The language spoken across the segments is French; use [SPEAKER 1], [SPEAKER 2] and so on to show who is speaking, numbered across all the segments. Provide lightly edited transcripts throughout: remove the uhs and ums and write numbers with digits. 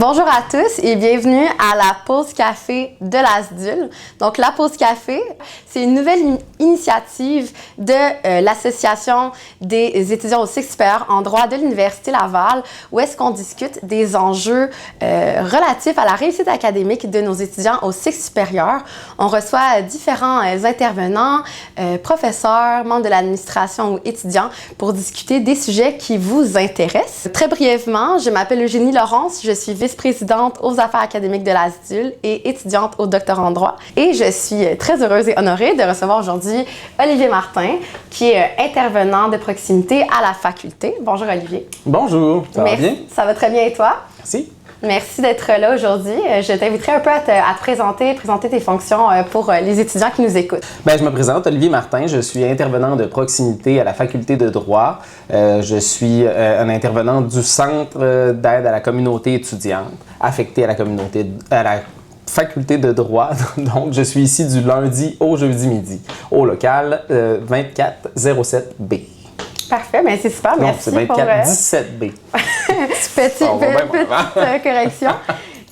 [SPEAKER 1] Bonjour à tous et bienvenue à la pause café de l'ASDUL. Donc, la pause café, c'est une nouvelle initiative de l'Association des étudiants au cycle supérieur en droit de l'Université Laval, où est-ce qu'on discute des enjeux relatifs à la réussite académique de nos étudiants au cycle supérieur. On reçoit différents intervenants, professeurs, membres de l'administration ou étudiants pour discuter des sujets qui vous intéressent. Très brièvement, je m'appelle Eugénie Laurence, je suis vice-présidente aux affaires académiques de l'ASDUL et étudiante au doctorat en droit. Et je suis très heureuse et honorée de recevoir aujourd'hui Olivier Martin, qui est intervenant de proximité à la faculté. Bonjour Olivier.
[SPEAKER 2] Bonjour, ça va bien?
[SPEAKER 1] Ça va très bien et toi?
[SPEAKER 2] Merci.
[SPEAKER 1] Merci d'être là aujourd'hui. Je t'inviterai un peu à te présenter tes fonctions pour les étudiants qui nous écoutent.
[SPEAKER 2] Bien, je me présente, Olivier Martin. Je suis intervenant de proximité à la faculté de droit. Je suis un intervenant du Centre d'aide à la communauté étudiante, affecté à la faculté de droit. Donc, je suis ici du lundi au jeudi midi, au local 2407B.
[SPEAKER 1] Parfait, bien c'est super, merci.
[SPEAKER 2] Non, c'est 2417B.
[SPEAKER 1] Petite correction.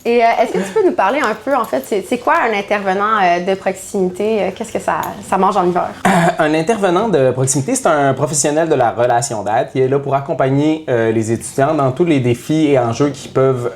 [SPEAKER 1] Et est-ce que tu peux nous parler un peu, en fait, c'est quoi un intervenant de proximité? Qu'est-ce que ça mange en hiver?
[SPEAKER 2] Un intervenant de proximité, c'est un professionnel de la relation d'aide qui est là pour accompagner les étudiants dans tous les défis et enjeux qu'ils peuvent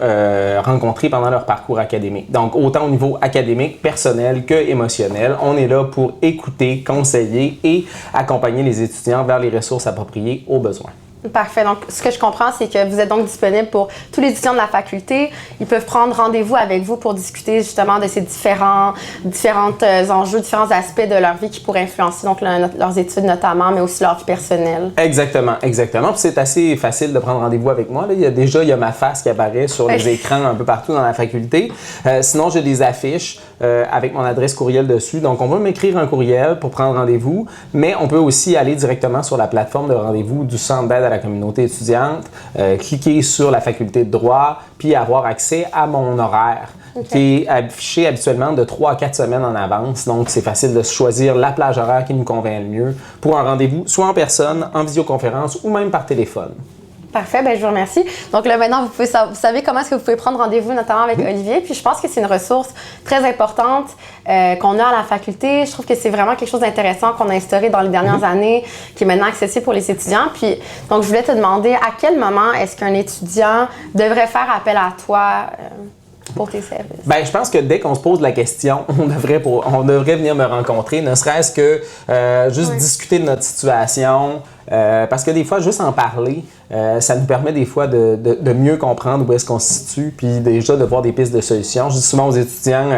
[SPEAKER 2] rencontrer pendant leur parcours académique. Donc, autant au niveau académique, personnel que émotionnel, on est là pour écouter, conseiller et accompagner les étudiants vers les ressources appropriées aux besoins.
[SPEAKER 1] Parfait. Donc, ce que je comprends, c'est que vous êtes donc disponible pour tous les étudiants de la faculté. Ils peuvent prendre rendez-vous avec vous pour discuter justement de ces différents enjeux, différents aspects de leur vie qui pourraient influencer donc leurs études notamment, mais aussi leur vie personnelle.
[SPEAKER 2] Exactement. Puis c'est assez facile de prendre rendez-vous avec moi. Là. Il y a ma face qui apparaît sur les écrans un peu partout dans la faculté. Sinon, j'ai des affiches avec mon adresse courriel dessus. Donc, on va m'écrire un courriel pour prendre rendez-vous, mais on peut aussi aller directement sur la plateforme de rendez-vous du Centre d'aide à la communauté étudiante, cliquer sur la faculté de droit, puis avoir accès à mon horaire, qui est affiché habituellement de 3 à 4 semaines en avance. Donc, c'est facile de choisir la plage horaire qui nous convient le mieux pour un rendez-vous, soit en personne, en visioconférence ou même par téléphone.
[SPEAKER 1] Parfait, bien je vous remercie. Donc là, maintenant, vous savez comment est-ce que vous pouvez prendre rendez-vous, notamment avec Olivier. Puis je pense que c'est une ressource très importante qu'on a à la faculté. Je trouve que c'est vraiment quelque chose d'intéressant qu'on a instauré dans les dernières années, qui est maintenant accessible pour les étudiants. Puis, donc, je voulais te demander à quel moment est-ce qu'un étudiant devrait faire appel à toi pour tes services? Bien,
[SPEAKER 2] je pense que dès qu'on se pose la question, on devrait venir me rencontrer, ne serait-ce que discuter de notre situation. Parce que des fois, juste en parler, ça nous permet des fois de mieux comprendre où est-ce qu'on se situe, puis déjà de voir des pistes de solutions. Je dis souvent aux étudiants,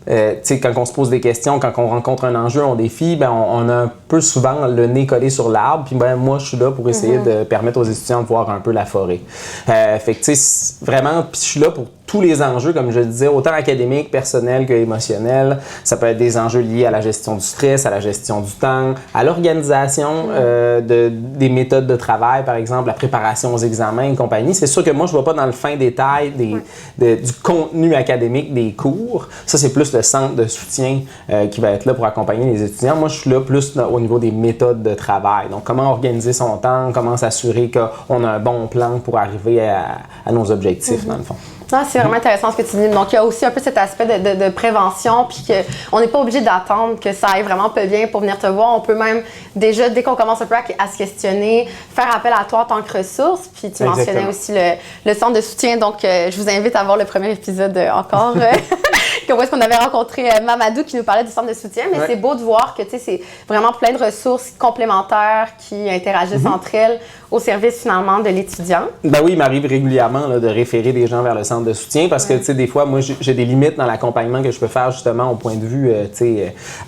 [SPEAKER 2] quand on se pose des questions, quand on rencontre un enjeu, un défi, on a un peu souvent le nez collé sur l'arbre, puis moi, je suis là pour essayer de permettre aux étudiants de voir un peu la forêt. Fait que, vraiment, puis je suis là pour tous les enjeux, comme je le disais, autant académiques, personnels que émotionnels. Ça peut être des enjeux liés à la gestion du stress, à la gestion du temps, à l'organisation des méthodes de travail, par exemple, la préparation aux examens et compagnie. C'est sûr que moi, je ne vais pas dans le fin détail du contenu académique des cours. Ça, c'est plus le centre de soutien qui va être là pour accompagner les étudiants. Moi, je suis là plus au niveau des méthodes de travail. Donc, comment organiser son temps, comment s'assurer qu'on a un bon plan pour arriver à nos objectifs, dans le fond.
[SPEAKER 1] Non, c'est vraiment intéressant ce que tu dis. Donc, il y a aussi un peu cet aspect de prévention, puis qu'on n'est pas obligé d'attendre que ça aille vraiment peu bien pour venir te voir. On peut même, déjà, dès qu'on commence un peu à se questionner, faire appel à toi en tant que ressource. Puis, tu mentionnais aussi le centre de soutien. Donc, je vous invite à voir le premier épisode encore. Où est-ce qu'on avait rencontré Mamadou qui nous parlait du centre de soutien. Mais c'est beau de voir que, tu sais, c'est vraiment plein de ressources complémentaires qui interagissent entre elles au service, finalement, de l'étudiant.
[SPEAKER 2] Ben oui, il m'arrive régulièrement de référer des gens vers le centre de soutien parce que, tu sais, des fois, moi, j'ai des limites dans l'accompagnement que je peux faire, justement, au point de vue,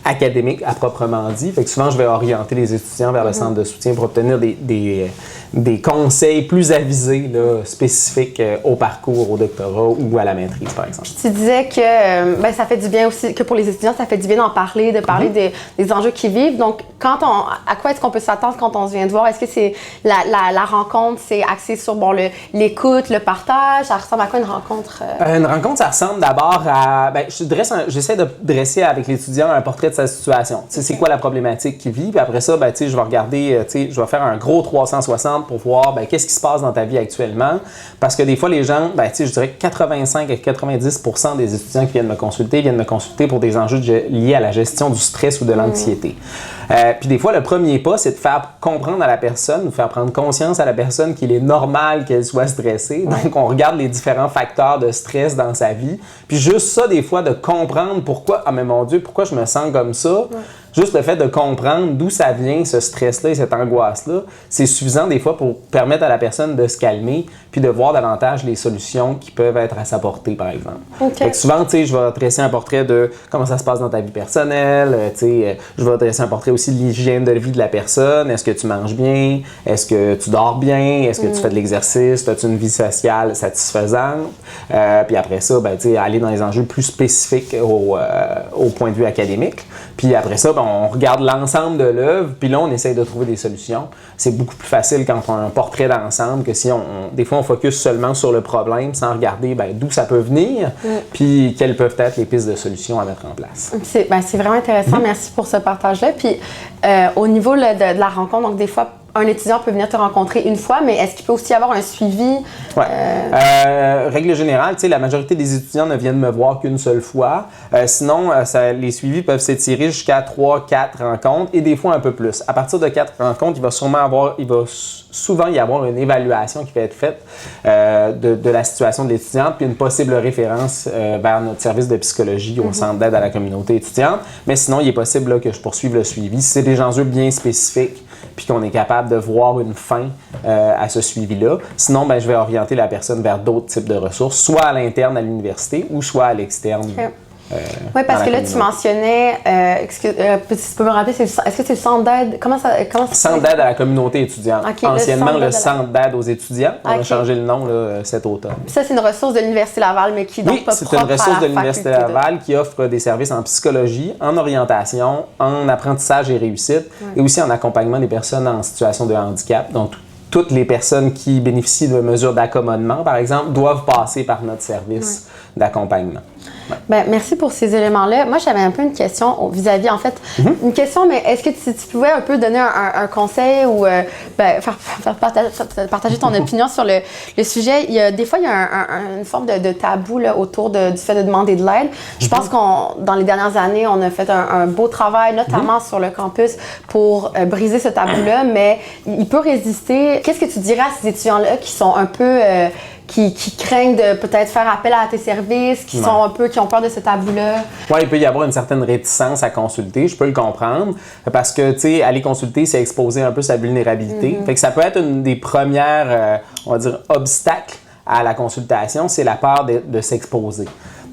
[SPEAKER 2] académique, à proprement dit. Fait que souvent, je vais orienter les étudiants vers le centre de soutien pour obtenir des conseils plus avisés, là, spécifiques au parcours, au doctorat ou à la maîtrise, par exemple.
[SPEAKER 1] Tu disais que ça fait du bien aussi, que pour les étudiants, ça fait du bien d'en parler, de parler des enjeux qu'ils vivent. Donc, à quoi est-ce qu'on peut s'attendre quand on vient de voir? Est-ce que c'est la rencontre, c'est axé sur l'écoute, le partage? Ça ressemble à quoi une rencontre?
[SPEAKER 2] Une rencontre, ça ressemble d'abord à... j'essaie de dresser avec l'étudiant un portrait de sa situation. C'est quoi la problématique qu'il vit? Puis après ça, je vais regarder, je vais faire un gros 360 pour voir qu'est-ce qui se passe dans ta vie actuellement. Parce que des fois, les gens, je dirais que 85 à 90% des étudiants qui viennent me consulter pour des enjeux liés à la gestion du stress ou de l'anxiété. Puis des fois, le premier pas, c'est de faire comprendre à la personne, de faire prendre conscience à la personne qu'il est normal qu'elle soit stressée. Donc, on regarde les différents facteurs de stress dans sa vie. Puis juste ça, des fois, de comprendre pourquoi, mais mon Dieu, pourquoi je me sens comme ça. Ouais. Juste le fait de comprendre d'où ça vient, ce stress-là et cette angoisse-là, c'est suffisant des fois pour permettre à la personne de se calmer puis de voir davantage les solutions qui peuvent être à sa portée, par exemple. Fait que souvent, je vais dresser un portrait de comment ça se passe dans ta vie personnelle, je vais dresser un portrait aussi de l'hygiène de vie de la personne. Est-ce que tu manges bien? Est-ce que tu dors bien? Est-ce que tu fais de l'exercice? As-tu une vie sociale satisfaisante? Puis après ça, aller dans les enjeux plus spécifiques au point de vue académique. Puis après ça, on regarde l'ensemble de l'œuvre, puis là, on essaye de trouver des solutions. C'est beaucoup plus facile quand on a un portrait d'ensemble que si des fois, on focus seulement sur le problème sans regarder d'où ça peut venir, puis quelles peuvent être les pistes de solutions à mettre en place.
[SPEAKER 1] C'est vraiment intéressant. Merci pour ce partage-là. Puis au niveau de la rencontre, donc des fois, un étudiant peut venir te rencontrer une fois, mais est-ce qu'il peut aussi avoir un suivi?
[SPEAKER 2] Oui. Règle générale, la majorité des étudiants ne viennent me voir qu'une seule fois. Sinon, les suivis peuvent s'étirer jusqu'à 3-4 rencontres et des fois un peu plus. À partir de 4 rencontres, il va souvent y avoir une évaluation qui va être faite de la situation de l'étudiante, puis une possible référence vers notre service de psychologie au Centre d'aide à la communauté étudiante. Mais sinon, il est possible là, que je poursuive le suivi. Si c'est des enjeux bien spécifiques, puis qu'on est capable de voir une fin à ce suivi-là. Sinon, je vais orienter la personne vers d'autres types de ressources, soit à l'interne à l'université ou soit à l'externe.
[SPEAKER 1] Oui, parce que là, tu mentionnais, si tu peux me rappeler, est-ce que c'est le centre d'aide? Comment ça
[SPEAKER 2] Centre d'aide à la communauté étudiante. Anciennement, le centre d'aide aux étudiants. On a changé le nom cet automne.
[SPEAKER 1] Puis ça, c'est une ressource de l'Université Laval, mais qui est donc pas propre à la faculté.
[SPEAKER 2] C'est une ressource de l'Université Laval qui offre des services en psychologie, en orientation, en apprentissage et réussite, et aussi en accompagnement des personnes en situation de handicap. Donc, toutes les personnes qui bénéficient de mesures d'accommodement, par exemple, doivent passer par notre service d'accompagnement.
[SPEAKER 1] Ouais. Merci pour ces éléments-là. Moi, j'avais un peu une question vis-à-vis, en fait, une question, mais est-ce que tu pouvais un peu donner un conseil ou faire partager ton opinion sur le sujet? Des fois, il y a une forme de tabou là, autour du fait de demander de l'aide. Je pense dans les dernières années, on a fait un beau travail, notamment sur le campus, pour briser ce tabou-là, mais il peut résister. Qu'est-ce que tu dirais à ces étudiants-là qui sont un peu... Qui craignent de peut-être faire appel à tes services, qui ont peur de ce tabou-là? Oui,
[SPEAKER 2] il peut y avoir une certaine réticence à consulter, je peux le comprendre, parce que, aller consulter, c'est exposer un peu sa vulnérabilité. Fait que ça peut être une des premières, on va dire, obstacles à la consultation, c'est la peur de s'exposer.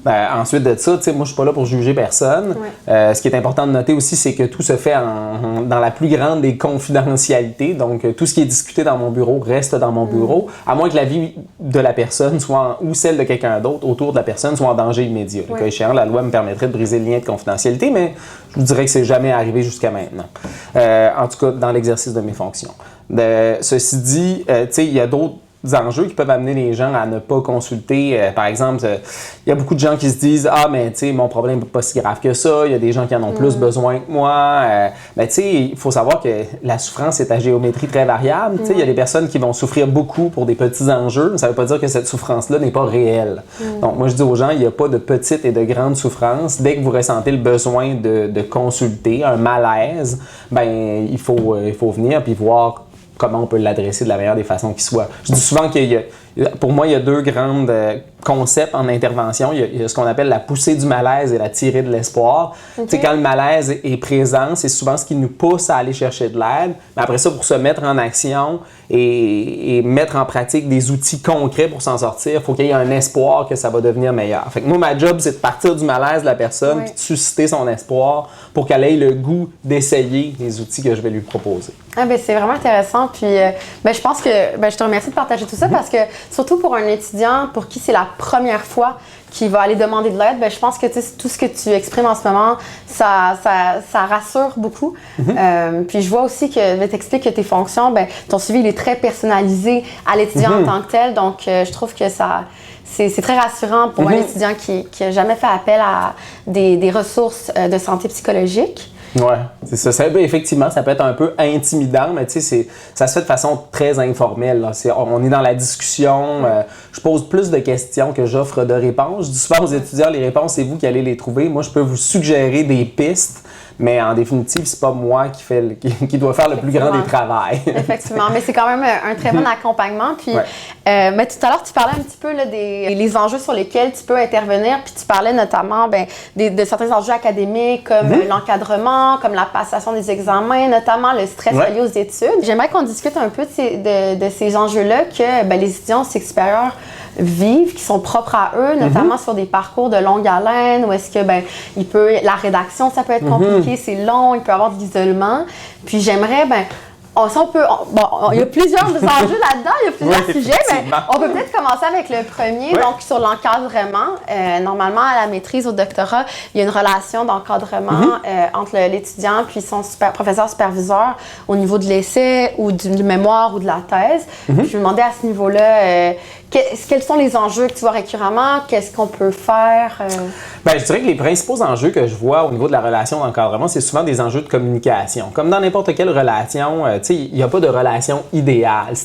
[SPEAKER 2] Ensuite de ça, moi, je suis pas là pour juger personne. Ce qui est important de noter aussi, c'est que tout se fait dans la plus grande des confidentialités. Donc, tout ce qui est discuté dans mon bureau reste dans mon bureau, à moins que la vie de la personne ou celle de quelqu'un d'autre autour de la personne soit en danger immédiat. Le cas échéant, la loi me permettrait de briser le lien de confidentialité, mais je vous dirais que c'est jamais arrivé jusqu'à maintenant. En tout cas, dans l'exercice de mes fonctions. Ceci dit, il y a d'autres enjeux qui peuvent amener les gens à ne pas consulter. Par exemple, il y a beaucoup de gens qui se disent « Ah, mais mon problème n'est pas si grave que ça. Il y a des gens qui en ont plus besoin que moi. » il faut savoir que la souffrance est à géométrie très variable. Il y a des personnes qui vont souffrir beaucoup pour des petits enjeux. Ça ne veut pas dire que cette souffrance-là n'est pas réelle. Donc, moi, je dis aux gens, il n'y a pas de petite et de grande souffrance. Dès que vous ressentez le besoin de consulter, un malaise, il faut venir puis voir comment on peut l'adresser de la meilleure des façons qui soit. Je dis souvent pour moi, il y a deux grands concepts en intervention. Il y a ce qu'on appelle la poussée du malaise et la tirée de l'espoir. Quand le malaise est présent, c'est souvent ce qui nous pousse à aller chercher de l'aide. Mais après ça, pour se mettre en action et mettre en pratique des outils concrets pour s'en sortir, il faut qu'il y ait un espoir que ça va devenir meilleur. Fait que moi, ma job, c'est de partir du malaise de la personne puis de susciter son espoir pour qu'elle ait le goût d'essayer les outils que je vais lui proposer.
[SPEAKER 1] C'est vraiment intéressant. Puis, je pense que je te remercie de partager tout ça parce que, surtout pour un étudiant pour qui c'est la première fois qui va aller demander de l'aide, ben, je pense que tout ce que tu exprimes en ce moment, ça rassure beaucoup. Puis je vois aussi que tu expliques que tes fonctions, ben, ton suivi il est très personnalisé à l'étudiant en tant que tel. Donc, je trouve que c'est très rassurant pour un étudiant qui n'a jamais fait appel à des ressources de santé psychologique.
[SPEAKER 2] Oui, c'est ça. Effectivement, ça peut être un peu intimidant, mais tu sais, ça se fait de façon très informelle. Là. On est dans la discussion. Je pose plus de questions que j'offre de réponses. Je dis souvent aux étudiants, les réponses, c'est vous qui allez les trouver. Moi, je peux vous suggérer des pistes, mais en définitive, c'est pas moi qui doit faire le plus grand des travails. Effectivement,
[SPEAKER 1] mais c'est quand même un très bon accompagnement. Puis, mais tout à l'heure, tu parlais un petit peu là, des enjeux sur lesquels tu peux intervenir, puis tu parlais notamment de certains enjeux académiques comme l'encadrement, comme la passation des examens, notamment le stress lié aux études. J'aimerais qu'on discute un peu de ces enjeux-là que les étudiants au cycle supérieur vivent, qui sont propres à eux, notamment sur des parcours de longue haleine, où est-ce que la rédaction, ça peut être compliqué, c'est long, il peut y avoir de l'isolement. Puis j'aimerais, il y a plusieurs enjeux là-dedans, il y a plusieurs sujets, mais on peut peut-être commencer avec le premier, donc sur l'encadrement. Normalement, à la maîtrise, au doctorat, il y a une relation d'encadrement entre l'étudiant puis son professeur superviseur au niveau de l'essai ou du mémoire ou de la thèse. Puis je me demandais à ce niveau-là, quels sont les enjeux que tu vois récurremment? Qu'est-ce qu'on peut faire?
[SPEAKER 2] Je dirais que les principaux enjeux que je vois au niveau de la relation d'encadrement, c'est souvent des enjeux de communication. Comme dans n'importe quelle relation, il n'y a pas de relation idéale.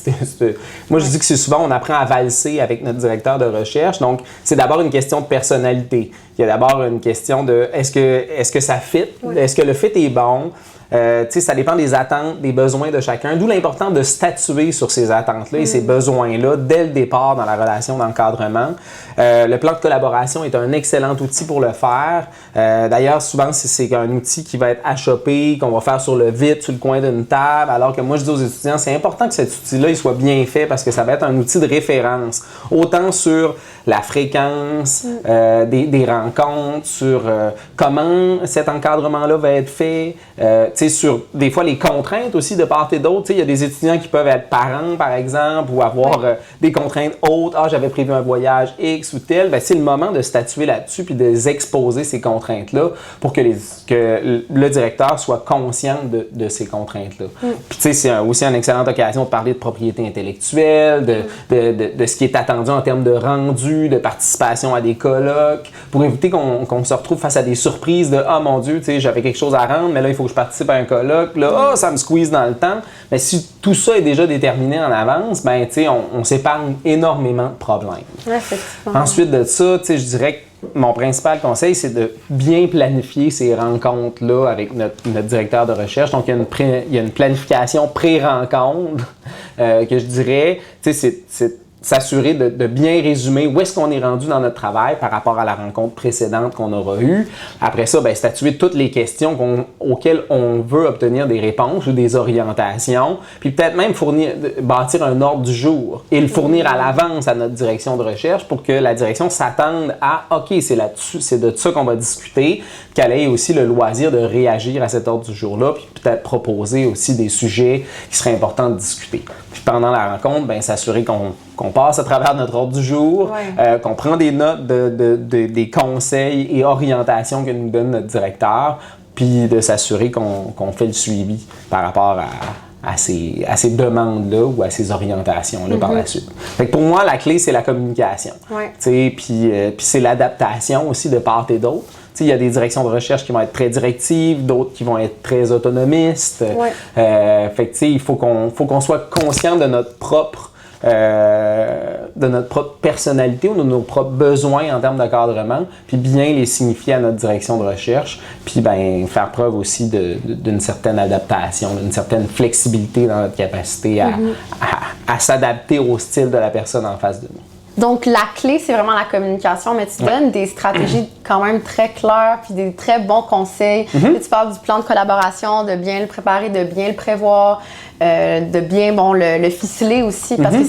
[SPEAKER 2] Moi, je dis que c'est souvent, on apprend à valser avec notre directeur de recherche. Donc, c'est d'abord une question de personnalité. Il y a d'abord une question de est-ce que ça fit? Est-ce que le fit est bon? Ça dépend des attentes, des besoins de chacun, d'où l'important de statuer sur ces attentes-là et ces besoins-là dès le départ dans la relation d'encadrement. Le plan de collaboration est un excellent outil pour le faire. D'ailleurs, souvent, c'est un outil qui va être achoppé, qu'on va faire sur le vite, sur le coin d'une table, alors que moi, je dis aux étudiants, c'est important que cet outil-là il soit bien fait parce que ça va être un outil de référence, autant sur la fréquence des rencontres, sur comment cet encadrement-là va être fait, sur des fois les contraintes aussi de part et d'autre. Il y a des étudiants qui peuvent être parents, par exemple, ou avoir des contraintes autres. Ah, j'avais prévu un voyage X ou tel. C'est le moment de statuer là-dessus puis de les exposer ces contraintes-là pour que le directeur soit conscient de ces contraintes-là. Puis c'est aussi une excellente occasion de parler de propriété intellectuelle, de ce qui est attendu en termes de rendu, de participation à des colloques, pour éviter qu'on se retrouve face à des surprises de « Ah mon Dieu, j'avais quelque chose à rendre, mais là, il faut que je participe à un colloque. Là, ça me squeeze dans le temps. » Mais si tout ça est déjà déterminé en avance, on s'épargne énormément de problèmes. Ensuite de ça, je dirais que mon principal conseil, c'est de bien planifier ces rencontres-là avec notre directeur de recherche. Donc, il y a une planification pré-rencontre que je dirais, c'est s'assurer de bien résumer où est-ce qu'on est rendu dans notre travail par rapport à la rencontre précédente qu'on aura eue. Après ça, statuer toutes les questions auxquelles on veut obtenir des réponses ou des orientations, puis peut-être même bâtir un ordre du jour et le fournir à l'avance à notre direction de recherche pour que la direction s'attende à « OK, c'est de ça qu'on va discuter », qu'elle ait aussi le loisir de réagir à cet ordre du jour-là, puis peut-être proposer aussi des sujets qui seraient importants de discuter. Puis pendant la rencontre, s'assurer qu'on passe à travers notre ordre du jour, qu'on prend des notes des conseils et orientations que nous donne notre directeur, puis de s'assurer qu'on fait le suivi par rapport à ces demandes-là ou à ces orientations-là par la suite. Fait que pour moi, la clé, c'est la communication. Puis c'est l'adaptation aussi de part et d'autre. Il y a des directions de recherche qui vont être très directives, d'autres qui vont être très autonomistes. Il faut qu'on soit conscient de notre propre personnalité ou de nos propres besoins en termes d'encadrement, puis bien les signifier à notre direction de recherche, puis faire preuve aussi d'une certaine adaptation, d'une certaine flexibilité dans notre capacité à s'adapter au style de la personne en face de nous.
[SPEAKER 1] Donc, la clé, c'est vraiment la communication, mais tu donnes des stratégies quand même très claires puis des très bons conseils. Tu parles du plan de collaboration, de bien le préparer, de bien le prévoir, de bien le ficeler aussi, parce que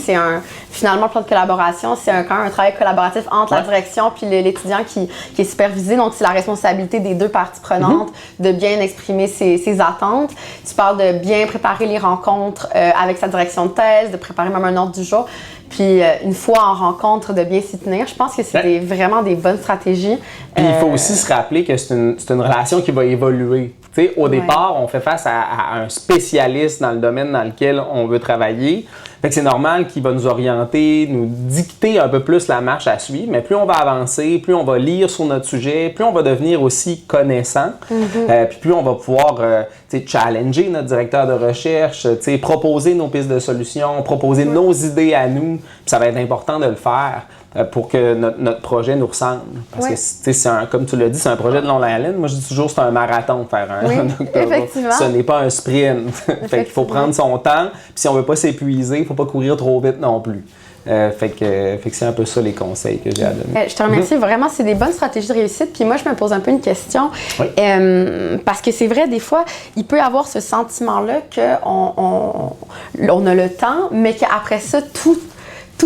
[SPEAKER 1] finalement, le plan de collaboration, c'est quand même un travail collaboratif entre la direction puis l'étudiant qui est supervisé. Donc, c'est la responsabilité des deux parties prenantes de bien exprimer ses attentes. Tu parles de bien préparer les rencontres avec sa direction de thèse, de préparer même un ordre du jour. Puis une fois en rencontre, de bien s'y tenir. Je pense que c'est vraiment des bonnes stratégies.
[SPEAKER 2] Puis il faut aussi se rappeler que c'est une relation qui va évoluer. T'sais, au départ, on fait face à un spécialiste dans le domaine dans lequel on veut travailler. Fait que c'est normal qu'il va nous orienter, nous dicter un peu plus la marche à suivre, mais plus on va avancer, plus on va lire sur notre sujet, plus on va devenir aussi connaissant, puis plus on va pouvoir challenger notre directeur de recherche, proposer nos pistes de solutions, proposer nos idées à nous, puis ça va être important de le faire pour que notre projet nous ressemble. Parce que, comme tu l'as dit, c'est un projet de longue haleine. Moi, je dis toujours que c'est un marathon de faire un doctorat.
[SPEAKER 1] Effectivement.
[SPEAKER 2] Ce n'est pas un sprint. Fait qu'il faut prendre son temps. Puis si on ne veut pas s'épuiser, il ne faut pas courir trop vite non plus. Fait que c'est un peu ça les conseils que j'ai à donner.
[SPEAKER 1] Je te remercie. Vraiment, c'est des bonnes stratégies de réussite. Puis moi, je me pose un peu une question. Parce que c'est vrai, des fois, il peut y avoir ce sentiment-là qu'on a le temps, mais qu'après ça, tout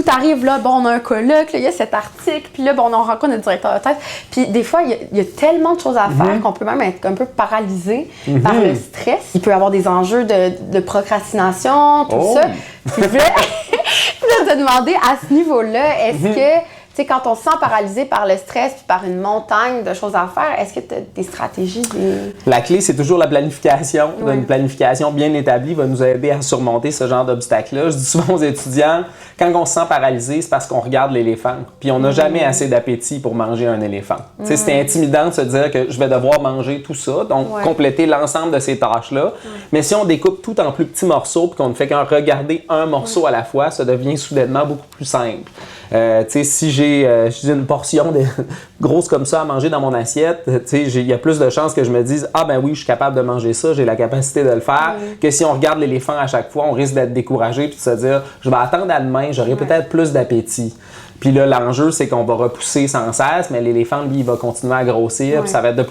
[SPEAKER 1] arrive, là, bon, on a un colloque, là, il y a cet article, puis là, bon, on rencontre notre directeur de thèse. Puis des fois, il y a tellement de choses à faire qu'on peut même être un peu paralysé par le stress. Il peut y avoir des enjeux de procrastination, tout ça. Puis là, te demander à ce niveau-là, est-ce que, tu sais, quand on se sent paralysé par le stress puis par une montagne de choses à faire, est-ce que tu as des stratégies?
[SPEAKER 2] La clé, c'est toujours la planification. Une planification bien établie va nous aider à surmonter ce genre d'obstacles-là. Je dis souvent aux étudiants, quand on se sent paralysé, c'est parce qu'on regarde l'éléphant. Puis on n'a jamais assez d'appétit pour manger un éléphant. Tu sais, c'est intimidant de se dire que je vais devoir manger tout ça, donc compléter l'ensemble de ces tâches-là. Mais si on découpe tout en plus petits morceaux puis qu'on ne fait qu'en regarder un morceau à la fois, ça devient soudainement beaucoup plus simple. Si j'ai une portion grosse comme ça à manger dans mon assiette, il y a plus de chances que je me dise « Ah ben oui, je suis capable de manger ça, j'ai la capacité de le faire », que si on regarde l'éléphant à chaque fois, on risque d'être découragé puis de se dire « Je vais attendre à demain, j'aurai peut-être plus d'appétit ». Puis là, l'enjeu, c'est qu'on va repousser sans cesse, mais l'éléphant, lui, il va continuer à grossir, puis ça va être de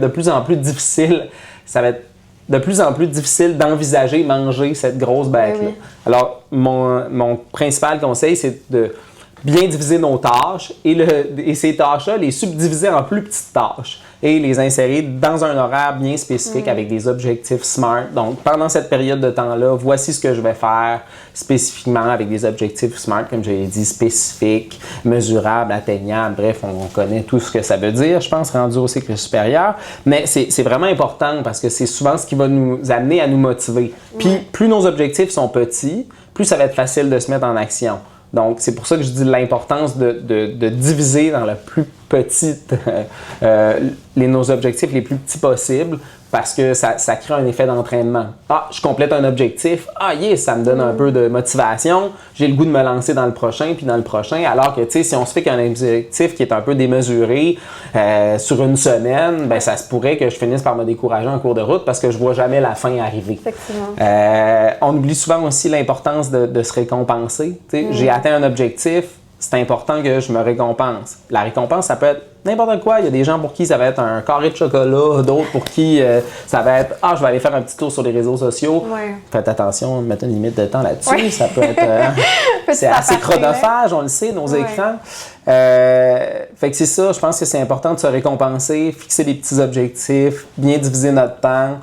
[SPEAKER 2] plus en plus difficile. Ça va être de plus en plus difficile d'envisager manger cette grosse bête-là. Alors, mon principal conseil, c'est de bien diviser nos tâches et ces tâches-là, les subdiviser en plus petites tâches et les insérer dans un horaire bien spécifique avec des objectifs SMART. Donc, pendant cette période de temps-là, voici ce que je vais faire spécifiquement avec des objectifs SMART, comme je l'ai dit, spécifiques, mesurables, atteignables. Bref, on connaît tout ce que ça veut dire, je pense, rendu au cycle supérieur. Mais c'est vraiment important parce que c'est souvent ce qui va nous amener à nous motiver. Puis, plus nos objectifs sont petits, plus ça va être facile de se mettre en action. Donc, c'est pour ça que je dis l'importance de diviser dans la plus petite, nos objectifs les plus petits possibles parce que ça crée un effet d'entraînement. Ah, je complète un objectif. Ah, yes, ça me donne un peu de motivation. J'ai le goût de me lancer dans le prochain, puis dans le prochain. Alors que, tu sais, si on se fait qu'un objectif qui est un peu démesuré sur une semaine, ben ça se pourrait que je finisse par me décourager en cours de route parce que je vois jamais la fin arriver.
[SPEAKER 1] Effectivement.
[SPEAKER 2] On oublie souvent aussi l'importance de se récompenser. Tu sais, j'ai atteint un objectif, c'est important que je me récompense. La récompense, ça peut être n'importe quoi. Il y a des gens pour qui ça va être un carré de chocolat, d'autres pour qui ça va être « Ah, je vais aller faire un petit tour sur les réseaux sociaux. » Faites attention, mettez une limite de temps là-dessus. Ça peut être... c'est assez chronophage, on le sait, nos écrans. Fait que c'est ça, je pense que c'est important de se récompenser, fixer des petits objectifs, bien diviser notre temps.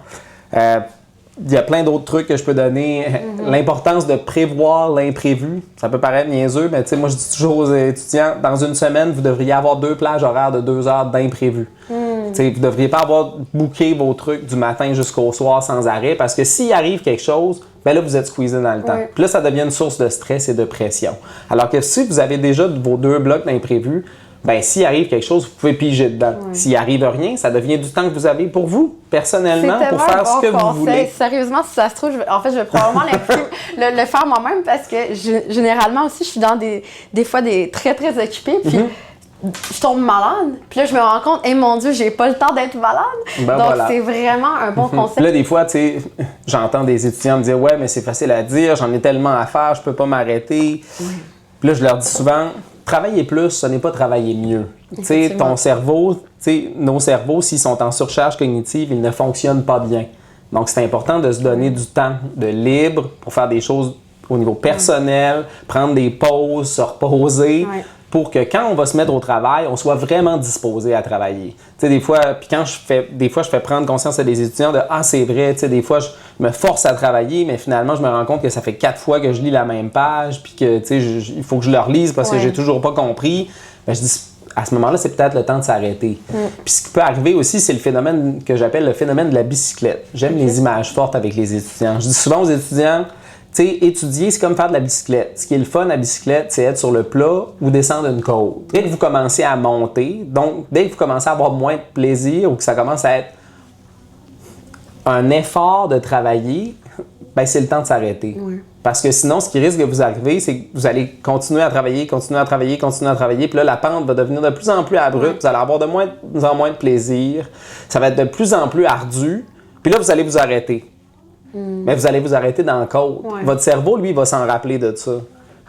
[SPEAKER 2] Il y a plein d'autres trucs que je peux donner. L'importance de prévoir l'imprévu. Ça peut paraître niaiseux, mais moi, je dis toujours aux étudiants, dans une semaine, vous devriez avoir 2 plages horaires de 2 heures d'imprévu. Vous ne devriez pas avoir booké vos trucs du matin jusqu'au soir sans arrêt, parce que s'il arrive quelque chose, ben là, vous êtes squeezé dans le temps. Puis là, ça devient une source de stress et de pression. Alors que si vous avez déjà vos 2 blocs d'imprévu, ben s'il arrive quelque chose, vous pouvez piger dedans. S'il arrive rien, ça devient du temps que vous avez pour vous, personnellement, pour faire ce que vous voulez.
[SPEAKER 1] Sérieusement, si ça se trouve, je vais probablement le faire moi-même parce que généralement aussi, je suis dans des fois très, très occupée. Puis je tombe malade. Puis là, je me rends compte, mon Dieu, j'ai pas le temps d'être malade.
[SPEAKER 2] Ben
[SPEAKER 1] donc, c'est vraiment un bon concept.
[SPEAKER 2] Là, des fois, tu sais, j'entends des étudiants me dire « Ouais, mais c'est facile à dire, j'en ai tellement à faire, je peux pas m'arrêter. » Puis là, je leur dis souvent... Travailler plus, ce n'est pas travailler mieux. T'sais, ton cerveau, nos cerveaux, s'ils sont en surcharge cognitive, ils ne fonctionnent pas bien. Donc, c'est important de se donner du temps de libre pour faire des choses au niveau personnel, prendre des pauses, se reposer. pour que quand on va se mettre au travail, on soit vraiment disposé à travailler. Tu sais, des fois, puis des fois, je fais prendre conscience à des étudiants de « Ah, c'est vrai, tu sais, des fois, je me force à travailler, mais finalement, je me rends compte que ça fait 4 fois que je lis la même page, puis que, tu sais, il faut que je le relise parce que j'ai toujours pas compris. » Ben, je dis à ce moment-là, c'est peut-être le temps de s'arrêter. Puis ce qui peut arriver aussi, c'est le phénomène que j'appelle le phénomène de la bicyclette. J'aime les images fortes avec les étudiants. Je dis souvent aux étudiants, tu sais, étudier, c'est comme faire de la bicyclette. Ce qui est le fun à la bicyclette, c'est être sur le plat ou descendre une côte. Dès que vous commencez à monter, donc dès que vous commencez à avoir moins de plaisir ou que ça commence à être un effort de travailler, ben c'est le temps de s'arrêter. Oui. Parce que sinon, ce qui risque de vous arriver, c'est que vous allez continuer à travailler, puis là, la pente va devenir de plus en plus abrupte, vous allez avoir de moins en moins de plaisir, ça va être de plus en plus ardu, puis là, vous allez vous arrêter. Mais vous allez vous arrêter dans le côte. Ouais. Votre cerveau, lui, va s'en rappeler de ça.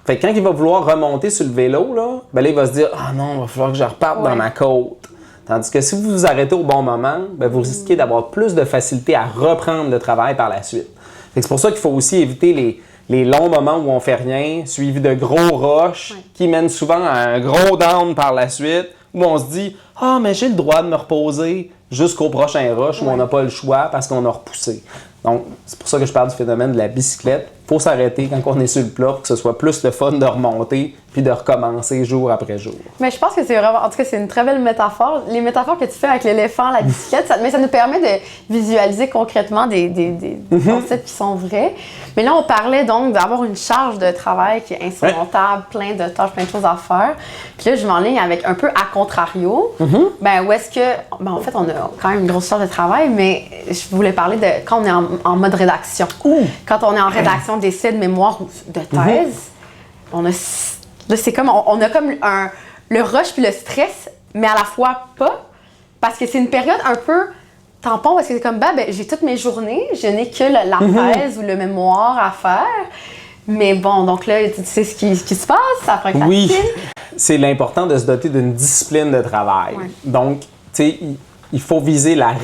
[SPEAKER 2] Fait que quand il va vouloir remonter sur le vélo, là, il va se dire « Ah non, il va falloir que je reparte dans ma côte. » Tandis que si vous vous arrêtez au bon moment, ben, vous risquez d'avoir plus de facilité à reprendre le travail par la suite. Fait que c'est pour ça qu'il faut aussi éviter les longs moments où on fait rien, suivis de gros rushs qui mènent souvent à un gros down par la suite, où on se dit « Ah, mais j'ai le droit de me reposer jusqu'au prochain rush où on n'a pas le choix parce qu'on a repoussé. » Donc, c'est pour ça que je parle du phénomène de la bicyclette. Il faut s'arrêter quand on est sur le plat pour que ce soit plus le fun de remonter puis de recommencer jour après jour. Mais
[SPEAKER 1] je pense que c'est vraiment, en tout cas, c'est une très belle métaphore. Les métaphores que tu fais avec l'éléphant, la bicyclette, ça nous permet de visualiser concrètement des concepts qui sont vrais. Mais là, on parlait donc d'avoir une charge de travail qui est insurmontable, plein de tâches, plein de choses à faire. Puis là, je m'enligne avec un peu à contrario. Ben, où est-ce que, ben, en fait, on a quand même une grosse charge de travail, mais je voulais parler de quand on est en mode rédaction. Quand on est en rédaction d'essais, de mémoire ou de thèse, là, c'est comme, on a comme le rush puis le stress, mais à la fois pas, parce que c'est une période un peu tampon, parce que c'est comme, ben, j'ai toutes mes journées, je n'ai que la thèse ou le mémoire à faire, mais bon, donc là, tu sais ce qui se passe, ça prend que
[SPEAKER 2] oui, c'est l'important de se doter d'une discipline de travail. Ouais. Donc, tu sais, il faut viser la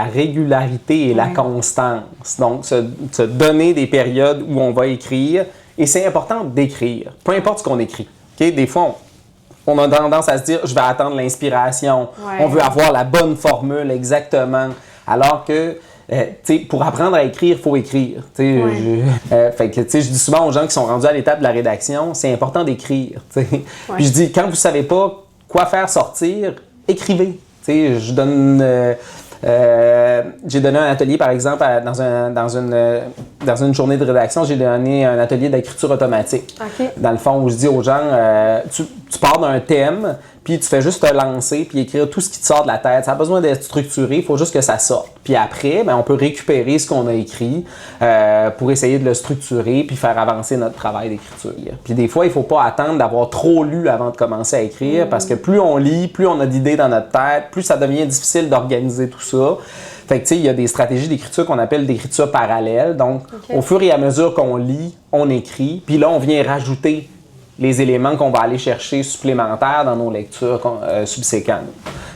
[SPEAKER 2] régularité et la constance. Donc, se donner des périodes où on va écrire. Et c'est important d'écrire, peu importe ce qu'on écrit. Okay? Des fois, on a tendance à se dire « je vais attendre l'inspiration ». On veut avoir la bonne formule exactement. Alors que, pour apprendre à écrire, il faut écrire. Fait que, je dis souvent aux gens qui sont rendus à l'étape de la rédaction, c'est important d'écrire. Puis je dis, quand vous ne savez pas quoi faire sortir, écrivez. Je donne, j'ai donné un atelier, par exemple, dans une journée de rédaction, j'ai donné un atelier d'écriture automatique. Okay. Dans le fond, où je dis aux gens, tu pars d'un thème, puis tu fais juste te lancer, puis écrire tout ce qui te sort de la tête. Ça a besoin d'être structuré, il faut juste que ça sorte. Puis après, ben, on peut récupérer ce qu'on a écrit pour essayer de le structurer, puis faire avancer notre travail d'écriture. Puis des fois, il ne faut pas attendre d'avoir trop lu avant de commencer à écrire, parce que plus on lit, plus on a d'idées dans notre tête, plus ça devient difficile d'organiser tout ça. Fait que, tu sais, il y a des stratégies d'écriture qu'on appelle d'écriture parallèle. Donc, au fur et à mesure qu'on lit, on écrit, puis là, on vient rajouter les éléments qu'on va aller chercher supplémentaires dans nos lectures subséquentes.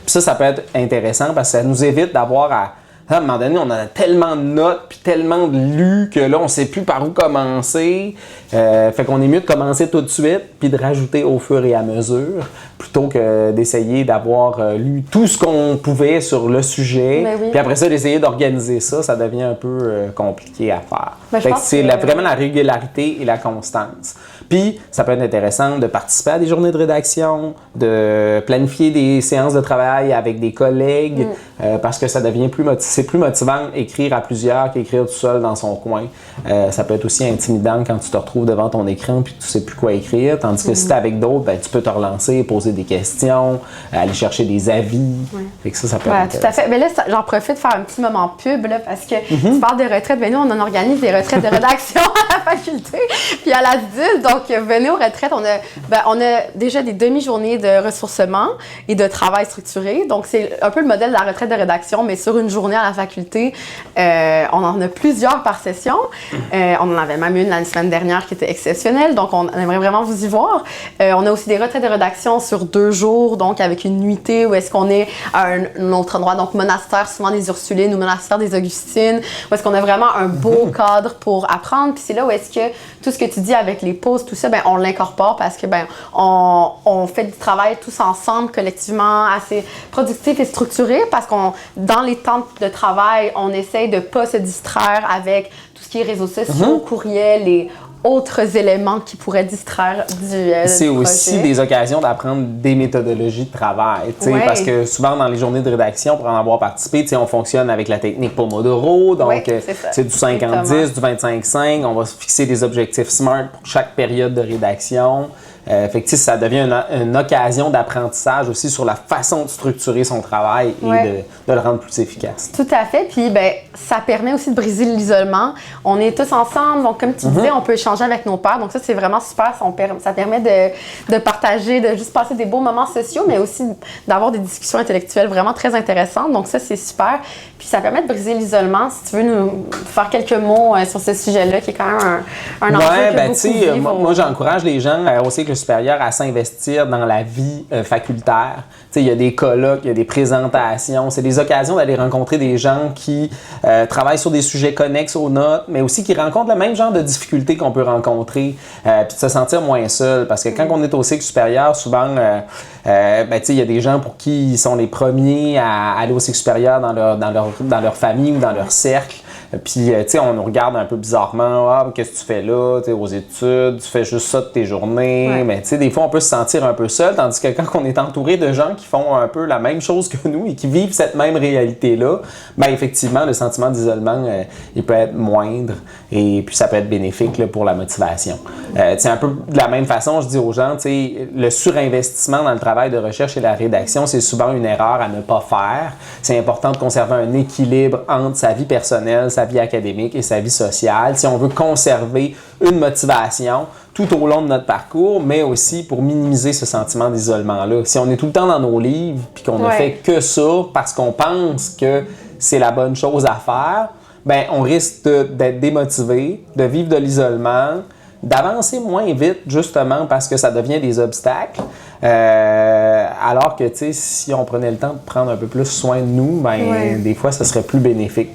[SPEAKER 2] Puis ça peut être intéressant parce que ça nous évite d'avoir à un moment donné, on a tellement de notes puis tellement de lus que là, on ne sait plus par où commencer. Fait qu'on est mieux de commencer tout de suite puis de rajouter au fur et à mesure plutôt que d'essayer d'avoir lu tout ce qu'on pouvait sur le sujet. Puis après ça, d'essayer d'organiser ça, ça devient un peu compliqué à faire. Fait que c'est vraiment la régularité et la constance. Puis, ça peut être intéressant de participer à des journées de rédaction, de planifier des séances de travail avec des collègues, parce que ça devient c'est plus motivant écrire à plusieurs qu'écrire tout seul dans son coin. Ça peut être aussi intimidant quand tu te retrouves devant ton écran puis que tu sais plus quoi écrire, tandis que si tu es avec d'autres, ben, tu peux te relancer, poser des questions, aller chercher des avis. Fait que ça peut être intéressant.
[SPEAKER 1] Tout à fait. Mais là, j'en profite de faire un petit moment pub, là, parce que tu parles des retraites. Ben, nous, on en organise des retraites de rédaction à la faculté puis à la SDUL. Donc, venez aux retraites. On a déjà des demi-journées de ressourcement et de travail structuré. Donc, c'est un peu le modèle de la retraite de rédaction, mais sur une journée à la faculté. On en a plusieurs par session. On en avait même une la semaine dernière qui était exceptionnelle. Donc, on aimerait vraiment vous y voir. On a aussi des retraites de rédaction sur 2 jours, donc avec une nuitée où est-ce qu'on est à un autre endroit. Donc, monastère souvent des Ursulines ou monastère des Augustines, où est-ce qu'on a vraiment un beau cadre pour apprendre. Puis c'est là où est-ce que tout ce que tu dis avec les pauses, tout ça, on l'incorpore parce que on fait du travail tous ensemble, collectivement, assez productif et structuré parce qu'on, dans les temps de travail, on essaye de pas se distraire avec tout ce qui est réseaux sociaux, courriels et autres éléments qui pourraient distraire
[SPEAKER 2] c'est
[SPEAKER 1] du
[SPEAKER 2] aussi
[SPEAKER 1] projet.
[SPEAKER 2] des occasions d'apprendre des méthodologies de travail, parce que souvent dans les journées de rédaction, pour en avoir participé, on fonctionne avec la technique Pomodoro, donc c'est du 50-10, du 25-5, on va se fixer des objectifs SMART pour chaque période de rédaction. Fait que ça devient une occasion d'apprentissage aussi sur la façon de structurer son travail et de le rendre plus efficace.
[SPEAKER 1] Tout à fait. Puis, ça permet aussi de briser l'isolement. On est tous ensemble. Donc, comme tu disais, on peut échanger avec nos pairs. Donc, ça, c'est vraiment super. Ça permet de partager, de juste passer des beaux moments sociaux, mais aussi d'avoir des discussions intellectuelles vraiment très intéressantes. Donc, ça, c'est super. Puis, ça permet de briser l'isolement. Si tu veux nous faire quelques mots sur ce sujet-là, qui est quand même un enjeu que beaucoup vivent.
[SPEAKER 2] Moi, j'encourage les gens au cycle supérieur à s'investir dans la vie facultaire. Il y a des colloques, il y a des présentations. C'est des occasions d'aller rencontrer des gens qui travaillent sur des sujets connexes aux notes, mais aussi qui rencontrent le même genre de difficultés qu'on peut rencontrer, puis de se sentir moins seul. Parce que quand on est au cycle supérieur, souvent, il y a des gens pour qui ils sont les premiers à aller au cycle supérieur dans leur famille ou dans leur cercle. Puis, on nous regarde un peu bizarrement. Ah, qu'est-ce que tu fais là, aux études? Tu fais juste ça de tes journées. Mais, des fois, on peut se sentir un peu seul. Tandis que quand on est entouré de gens qui font un peu la même chose que nous et qui vivent cette même réalité-là, effectivement, le sentiment d'isolement, il peut être moindre. Et puis, ça peut être bénéfique là, pour la motivation. Un peu de la même façon, je dis aux gens, le surinvestissement dans le travail de recherche et la rédaction, c'est souvent une erreur à ne pas faire. C'est important de conserver un équilibre entre sa vie personnelle, sa vie académique et sa vie sociale, si on veut conserver une motivation tout au long de notre parcours, mais aussi pour minimiser ce sentiment d'isolement-là. Si on est tout le temps dans nos livres puis qu'on ne fait que ça parce qu'on pense que c'est la bonne chose à faire, on risque d'être démotivé, de vivre de l'isolement, d'avancer moins vite justement parce que ça devient des obstacles. Alors que si on prenait le temps de prendre un peu plus soin de nous, des fois, ce serait plus bénéfique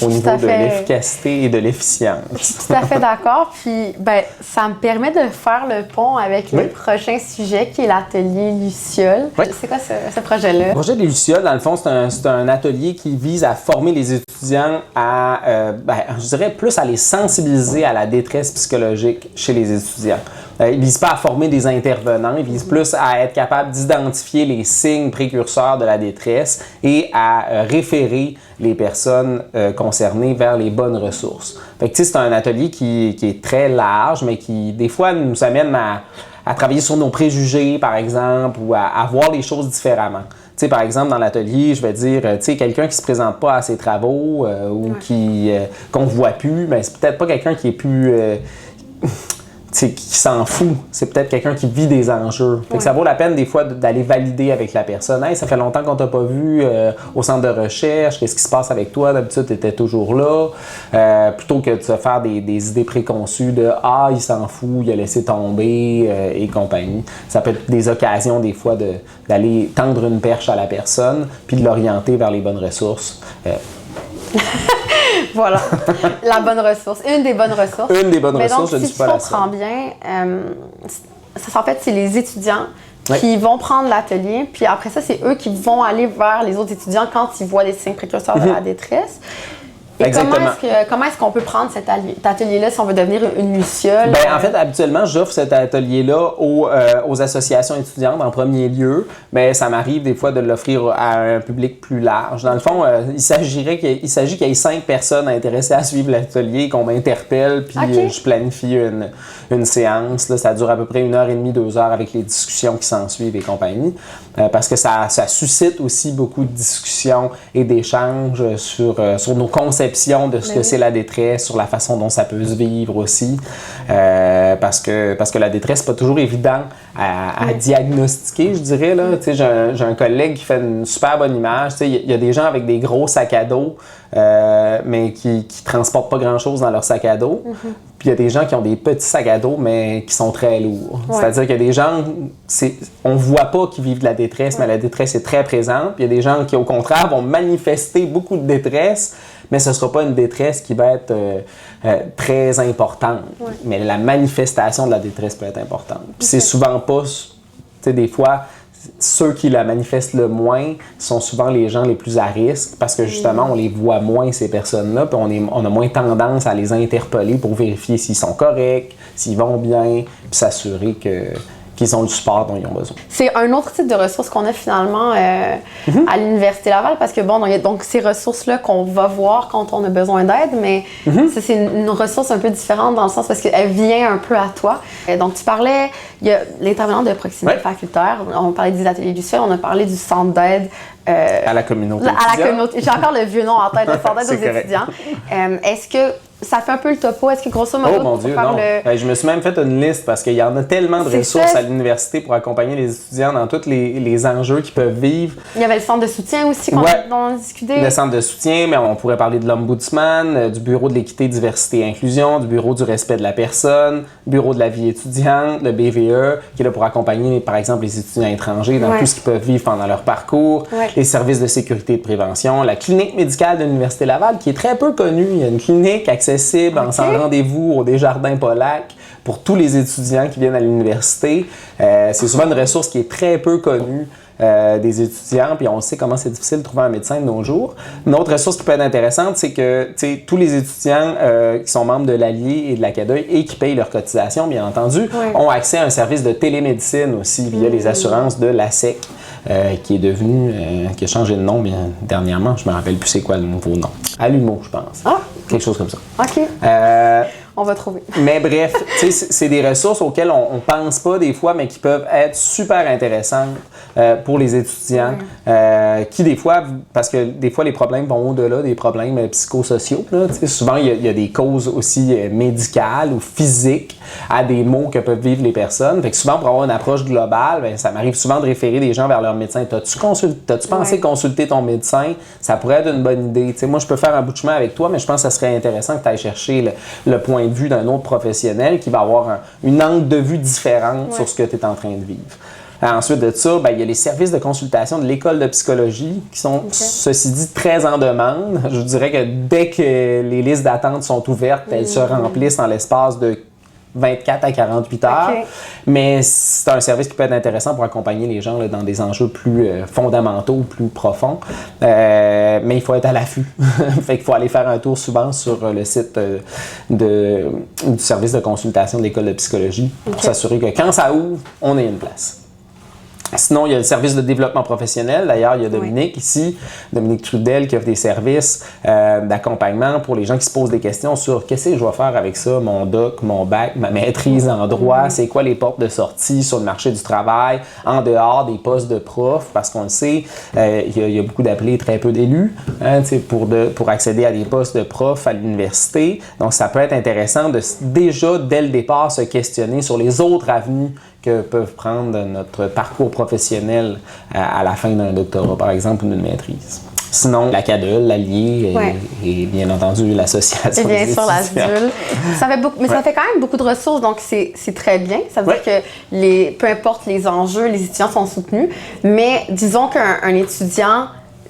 [SPEAKER 2] au niveau de l'efficacité et de l'efficience.
[SPEAKER 1] Je suis tout à fait d'accord. Puis, ça me permet de faire le pont avec le prochain sujet qui est l'atelier Luciole. C'est quoi ce projet-là?
[SPEAKER 2] Le projet de Luciole, dans le fond, c'est un atelier qui vise à former les étudiants à, je dirais, plus à les sensibiliser à la détresse psychologique chez les étudiants. Il ne vise pas à former des intervenants, il vise plus à être capable d'identifier les signes précurseurs de la détresse et à référer les personnes concernées vers les bonnes ressources. Fait que, c'est un atelier qui est très large, mais qui, des fois, nous amène à travailler sur nos préjugés, par exemple, ou à voir les choses différemment. Par exemple, dans l'atelier, je vais dire, quelqu'un qui ne se présente pas à ses travaux ou qu'on ne voit plus, c'est peut-être pas quelqu'un qui est plus... qui s'en fout. C'est peut-être quelqu'un qui vit des enjeux. Fait que ça vaut la peine des fois d'aller valider avec la personne. Hey, ça fait longtemps qu'on t'a pas vu au centre de recherche. Qu'est-ce qui se passe avec toi? D'habitude, tu étais toujours là. Plutôt que de se faire des idées préconçues de « Ah, il s'en fout, il a laissé tomber et compagnie ». Ça peut être des occasions des fois d'aller tendre une perche à la personne puis de l'orienter vers les bonnes ressources.
[SPEAKER 1] Voilà, la bonne ressource. Une des bonnes ressources.
[SPEAKER 2] Une des bonnes ressources,
[SPEAKER 1] donc,
[SPEAKER 2] je ne suis pas la seule.
[SPEAKER 1] Si tu comprends bien, en fait, c'est les étudiants qui vont prendre l'atelier, puis après ça, c'est eux qui vont aller vers les autres étudiants quand ils voient les signes précurseurs de la détresse. Et comment est-ce qu'on peut prendre cet atelier-là si on veut devenir une Luciole?
[SPEAKER 2] En fait, habituellement, j'offre cet atelier-là aux associations étudiantes en premier lieu, mais ça m'arrive des fois de l'offrir à un public plus large. Dans le fond, il s'agit qu'il y ait 5 personnes intéressées à suivre l'atelier, qu'on m'interpelle, puis je planifie une séance. Là, ça dure à peu près 1h30, 2 heures avec les discussions qui s'ensuivent et compagnie. Parce que ça suscite aussi beaucoup de discussions et d'échanges sur nos conceptions de ce que c'est la détresse, sur la façon dont ça peut se vivre aussi. Parce que la détresse, c'est pas toujours évident à diagnostiquer, je dirais. Là. J'ai un collègue qui fait une super bonne image. Il y a des gens avec des gros sacs à dos, mais qui transportent pas grand-chose dans leur sac à dos. Puis il y a des gens qui ont des petits sacs à dos, mais qui sont très lourds. C'est-à-dire qu'il y a des gens, on voit pas qu'ils vivent de la détresse, mais la détresse est très présente. Puis il y a des gens qui, au contraire, vont manifester beaucoup de détresse, mais ce ne sera pas une détresse qui va être très importante.
[SPEAKER 1] Ouais.
[SPEAKER 2] Mais la manifestation de la détresse peut être importante. Puis c'est souvent pas, tu sais, des fois, ceux qui la manifestent le moins sont souvent les gens les plus à risque parce que justement, on les voit moins, ces personnes-là, puis on a moins tendance à les interpeller pour vérifier s'ils sont corrects, s'ils vont bien, puis s'assurer qu'ils ont le support dont ils ont besoin.
[SPEAKER 1] C'est un autre type de ressources qu'on a finalement à l'Université Laval parce que bon, il y a donc ces ressources-là qu'on va voir quand on a besoin d'aide, mais ça, c'est une ressource un peu différente dans le sens parce qu'elle vient un peu à toi. Donc, tu parlais, il y a l'intervenant de proximité facultaire, on parlait des ateliers du ciel, on a parlé du centre d'aide.
[SPEAKER 2] À la communauté.
[SPEAKER 1] À la communauté. J'ai encore le vieux nom en tête, le centre d'aide aux étudiants. Est-ce que ça fait un peu le topo? Est-ce que grosso modo,
[SPEAKER 2] oh mon Dieu, non. Je me suis même fait une liste parce qu'il y en a tellement de ressources à l'université pour accompagner les étudiants dans tous les enjeux qu'ils peuvent vivre.
[SPEAKER 1] Il y avait le centre de soutien aussi dont on discutait.
[SPEAKER 2] Le centre de soutien, mais on pourrait parler de l'Ombudsman, du Bureau de l'équité, diversité et inclusion, du Bureau du respect de la personne, Bureau de la vie étudiante, le BVE, qui est là pour accompagner, par exemple, les étudiants étrangers dans tout ce qu'ils peuvent vivre pendant leur parcours, les services de sécurité et de prévention, la clinique médicale de l'Université Laval, qui est très peu connue. Il y a une clinique accessible en sans rendez-vous au Desjardins Pollack pour tous les étudiants qui viennent à l'université. C'est souvent une ressource qui est très peu connue des étudiants, puis on sait comment c'est difficile de trouver un médecin de nos jours. Une autre ressource qui peut être intéressante, c'est que tous les étudiants qui sont membres de l'Allier et de l'Acadeuil et qui payent leur cotisation, bien entendu, ont accès à un service de télémédecine aussi via les assurances de l'ASEC, qui est devenu, qui a changé de nom bien dernièrement. Je me rappelle plus c'est quoi le nouveau nom. Allumo, je pense. Ah! Quelque chose comme ça.
[SPEAKER 1] OK. On va trouver.
[SPEAKER 2] Mais bref, c'est des ressources auxquelles on ne pense pas des fois, mais qui peuvent être super intéressantes pour les étudiants. Qui des fois, parce que des fois les problèmes vont au-delà des problèmes psychosociaux. Là, souvent, il y a des causes aussi médicales ou physiques à des maux que peuvent vivre les personnes. Fait que souvent, pour avoir une approche globale, bien, ça m'arrive souvent de référer des gens vers leur médecin. T'as-tu pensé consulter ton médecin? Ça pourrait être une bonne idée. T'sais, moi, je peux faire un bout de chemin avec toi, mais je pense que ça serait intéressant que tu ailles chercher le point de vue d'un autre professionnel qui va avoir une angle de vue différente sur ce que tu es en train de vivre. Ensuite de ça, il y a les services de consultation de l'école de psychologie qui sont, ceci dit, très en demande. Je dirais que dès que les listes d'attente sont ouvertes, elles se remplissent en l'espace de 24 à 48 heures. Mais c'est un service qui peut être intéressant pour accompagner les gens là, dans des enjeux plus fondamentaux, plus profonds. Mais il faut être à l'affût. Fait qu'il faut aller faire un tour souvent sur le site du service de consultation de l'école de psychologie pour s'assurer que quand ça ouvre, on ait une place. Sinon, il y a le service de développement professionnel. D'ailleurs, il y a Dominique ici, Dominique Trudel, qui offre des services d'accompagnement pour les gens qui se posent des questions sur qu'est-ce que je vais faire avec ça, mon doc, mon bac, ma maîtrise en droit, c'est quoi les portes de sortie sur le marché du travail, en dehors des postes de prof, parce qu'on le sait, il y a beaucoup d'appelés, très peu d'élus pour accéder à des postes de prof à l'université. Donc, ça peut être intéressant de déjà, dès le départ, se questionner sur les autres avenues que peuvent prendre notre parcours professionnel à la fin d'un doctorat, par exemple, ou d'une maîtrise. Sinon, l'Acadeuil, l'Allier et bien entendu l'association.
[SPEAKER 1] Et bien sûr, l'Asdul. Ça fait beaucoup, mais ça fait quand même beaucoup de ressources, donc c'est très bien. Ça veut dire que peu importe les enjeux, les étudiants sont soutenus. Mais disons qu'un étudiant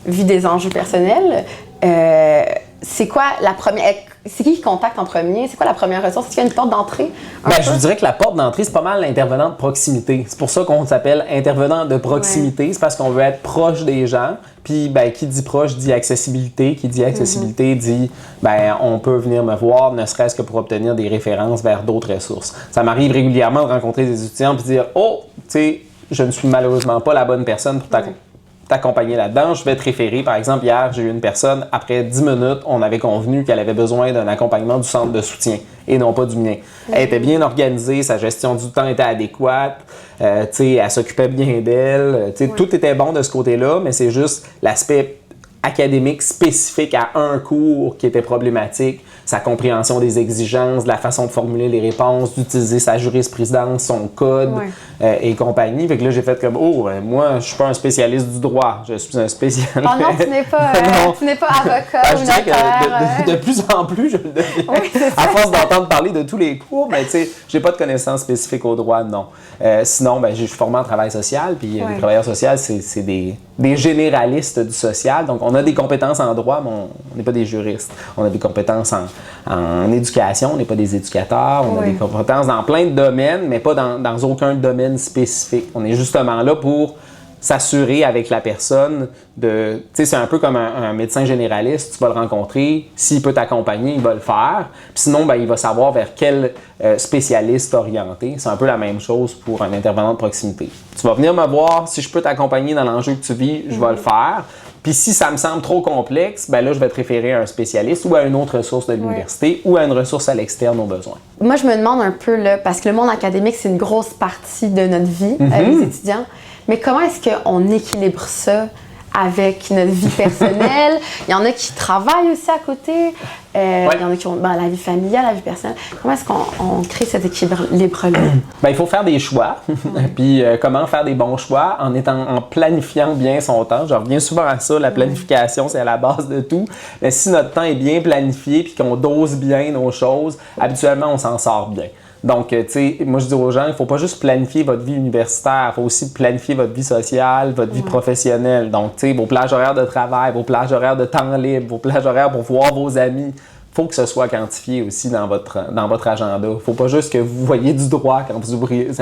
[SPEAKER 1] vit des enjeux personnels. C'est quoi la première... C'est qui contacte en premier? C'est quoi la première ressource? Est-ce qu'il y a une porte d'entrée?
[SPEAKER 2] Je vous dirais que la porte d'entrée, c'est pas mal l'intervenant de proximité. C'est pour ça qu'on s'appelle intervenant de proximité. C'est parce qu'on veut être proche des gens. Puis, qui dit proche dit accessibilité. Qui dit accessibilité dit, on peut venir me voir, ne serait-ce que pour obtenir des références vers d'autres ressources. Ça m'arrive régulièrement de rencontrer des étudiants et de dire, je ne suis malheureusement pas la bonne personne pour t'accompagner là-dedans. Je vais te référer. Par exemple, hier, j'ai eu une personne, après 10 minutes, on avait convenu qu'elle avait besoin d'un accompagnement du centre de soutien et non pas du mien. Elle était bien organisée, sa gestion du temps était adéquate, elle s'occupait bien d'elle, tout était bon de ce côté-là, mais c'est juste l'aspect académique spécifique à un cours qui était problématique sa compréhension des exigences, de la façon de formuler les réponses, d'utiliser sa jurisprudence, son code et compagnie. Fait que là, j'ai fait comme, moi, je suis pas un spécialiste du droit, je suis un spécialiste...
[SPEAKER 1] Oh non, tu n'es pas, tu n'es pas avocat ou
[SPEAKER 2] je dirais
[SPEAKER 1] notaire.
[SPEAKER 2] que de plus en plus, je le deviens.
[SPEAKER 1] Oui,
[SPEAKER 2] à force d'entendre parler de tous les cours, mais tu sais, j'ai pas de connaissances spécifiques au droit, non. Sinon, je suis formé en travail social, puis les travailleurs sociaux, c'est des généralistes du social. Donc, on a des compétences en droit, mais on n'est pas des juristes. On a des compétences en éducation, on n'est pas des éducateurs. On a des compétences dans plein de domaines, mais pas dans aucun domaine spécifique. On est justement là pour s'assurer avec la personne de... Tu sais, c'est un peu comme un médecin généraliste, tu vas le rencontrer, s'il peut t'accompagner, il va le faire. Puis sinon, il va savoir vers quel spécialiste orienter. C'est un peu la même chose pour un intervenant de proximité. Tu vas venir me voir, si je peux t'accompagner dans l'enjeu que tu vis, je vais le faire. Puis si ça me semble trop complexe, là, je vais te référer à un spécialiste ou à une autre ressource de l'université ou à une ressource à l'externe au besoin.
[SPEAKER 1] Moi, je me demande un peu, là, parce que le monde académique, c'est une grosse partie de notre vie, les étudiants. Mais comment est-ce qu'on équilibre ça avec notre vie personnelle? Il y en a qui travaillent aussi à côté. Il y en a qui ont la vie familiale, la vie personnelle. Comment est-ce qu'on crée cet équilibre-là?
[SPEAKER 2] Il faut faire des choix. Puis comment faire des bons choix en planifiant bien son temps. Je reviens souvent à ça. La planification, c'est à la base de tout. Mais si notre temps est bien planifié puis qu'on dose bien nos choses, habituellement, on s'en sort bien. Donc, tu sais, moi, je dis aux gens, il ne faut pas juste planifier votre vie universitaire, il faut aussi planifier votre vie sociale, votre vie professionnelle. Donc, tu sais, vos plages horaires de travail, vos plages horaires de temps libre, vos plages horaires pour voir vos amis. Il faut que ce soit quantifié aussi dans votre agenda. Il ne faut pas juste que vous voyez du droit quand vous ouvrez tout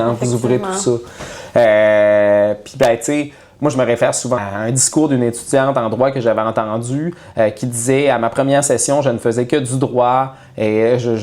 [SPEAKER 2] ça. Puis, tu sais, moi, je me réfère souvent à un discours d'une étudiante en droit que j'avais entendu qui disait « À ma première session, je ne faisais que du droit et je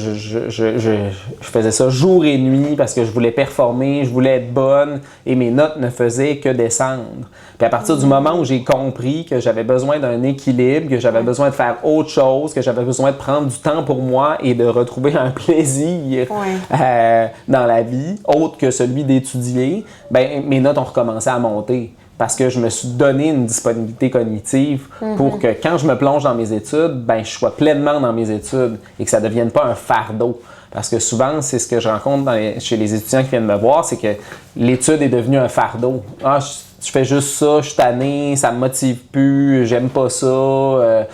[SPEAKER 2] faisais ça jour et nuit parce que je voulais performer, je voulais être bonne et mes notes ne faisaient que descendre. » Puis à partir du moment où j'ai compris que j'avais besoin d'un équilibre, que j'avais besoin de faire autre chose, que j'avais besoin de prendre du temps pour moi et de retrouver un plaisir dans la vie, autre que celui d'étudier, mes notes ont recommencé à monter. Parce que je me suis donné une disponibilité cognitive pour que quand je me plonge dans mes études, je sois pleinement dans mes études et que ça ne devienne pas un fardeau. Parce que souvent, c'est ce que je rencontre chez les étudiants qui viennent me voir, c'est que l'étude est devenue un fardeau. Ah, je fais juste ça, je suis tanné, ça me motive plus, j'aime pas ça.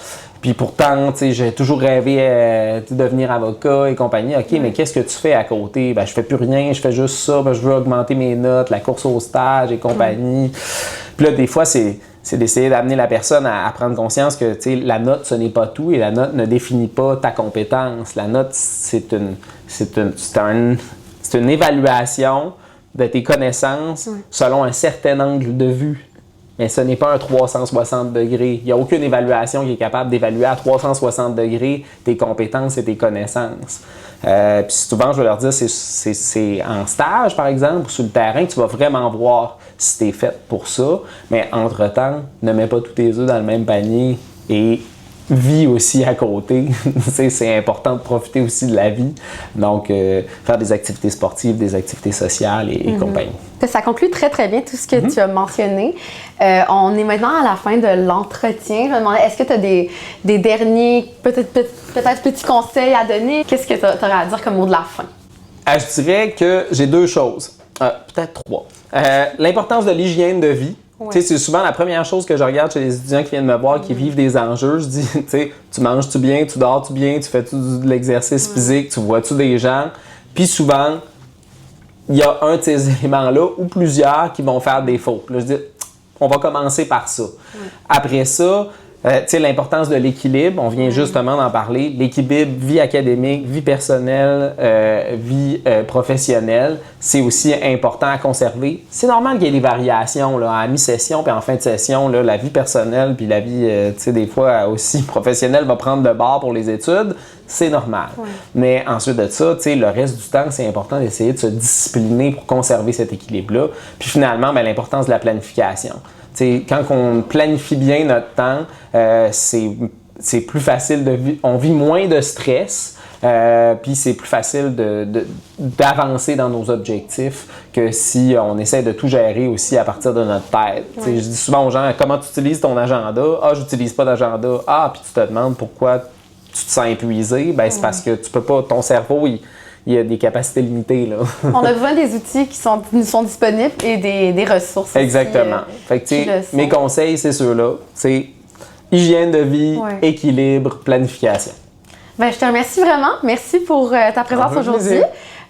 [SPEAKER 2] Puis pourtant, j'ai toujours rêvé de devenir avocat et compagnie. OK, mais qu'est-ce que tu fais à côté? Je fais plus rien, je fais juste ça, je veux augmenter mes notes, la course au stage et compagnie. Puis là, des fois, c'est d'essayer d'amener la personne à prendre conscience que la note, ce n'est pas tout et la note ne définit pas ta compétence. La note, c'est une évaluation de tes connaissances selon un certain angle de vue. Mais ce n'est pas un 360 degrés. Il n'y a aucune évaluation qui est capable d'évaluer à 360 degrés tes compétences et tes connaissances. Puis souvent, je vais leur dire, c'est en stage, par exemple, ou sur le terrain, que tu vas vraiment voir si tu es faite pour ça. Mais entre-temps, ne mets pas tous tes œufs dans le même panier et vis aussi à côté. C'est important de profiter aussi de la vie. Donc, faire des activités sportives, des activités sociales et compagnie.
[SPEAKER 1] Ça conclut très, très bien tout ce que tu as mentionné. On est maintenant à la fin de l'entretien. Je me demandais, est-ce que tu as des derniers, peut-être petits conseils à donner? Qu'est-ce que tu aurais à dire comme mot de la fin?
[SPEAKER 2] Je dirais que j'ai deux choses. Peut-être trois. L'importance de l'hygiène de vie. Ouais. C'est souvent la première chose que je regarde chez les étudiants qui viennent me voir, qui vivent des enjeux. Je dis, tu manges-tu bien, tu dors-tu bien, tu fais-tu de l'exercice physique, tu vois-tu des gens? Puis souvent, il y a un de ces éléments-là ou plusieurs qui vont faire défaut. Là, je dis, on va commencer par ça. Après ça, l'importance de l'équilibre, on vient justement d'en parler. L'équilibre vie académique, vie personnelle, vie professionnelle, c'est aussi important à conserver. C'est normal qu'il y ait des variations là, à mi-session puis en fin de session. Là, la vie personnelle puis la vie, des fois aussi professionnelle va prendre le bord pour les études. C'est normal. Ouais. Mais ensuite de ça, le reste du temps, c'est important d'essayer de se discipliner pour conserver cet équilibre-là. Puis finalement, l'importance de la planification. Quand on planifie bien notre temps, c'est plus facile on vit moins de stress, puis c'est plus facile d'avancer dans nos objectifs que si on essaie de tout gérer aussi à partir de notre tête. Je dis souvent aux gens, comment tu utilises ton agenda? Ah, j'utilise pas d'agenda. Ah, puis tu te demandes pourquoi tu te sens épuisé, ben c'est parce que tu peux pas, ton cerveau, il y a des capacités limitées, là.
[SPEAKER 1] On a besoin des outils qui nous sont disponibles et des ressources.
[SPEAKER 2] Exactement.
[SPEAKER 1] Aussi,
[SPEAKER 2] fait que, tu sais, mes conseils, c'est ceux-là. C'est hygiène de vie, équilibre, planification.
[SPEAKER 1] Ben, je te remercie vraiment. Merci pour ta présence aujourd'hui.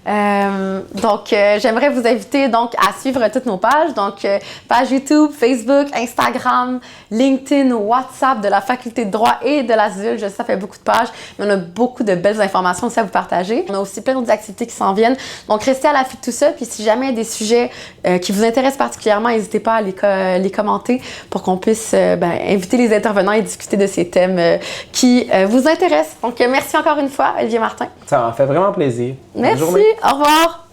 [SPEAKER 1] J'aimerais vous inviter donc à suivre toutes nos pages. Donc, page YouTube, Facebook, Instagram, LinkedIn, WhatsApp de la Faculté de droit et de l'asile. Je sais, ça fait beaucoup de pages, mais on a beaucoup de belles informations aussi à vous partager. On a aussi plein d'autres activités qui s'en viennent. Donc, restez à l'affût de tout ça. Puis, si jamais il y a des sujets qui vous intéressent particulièrement, n'hésitez pas à les commenter pour qu'on puisse inviter les intervenants et discuter de ces thèmes qui vous intéressent. Donc, merci encore une fois, Olivier Martin.
[SPEAKER 2] Ça m'a fait vraiment plaisir.
[SPEAKER 1] Merci. Au revoir.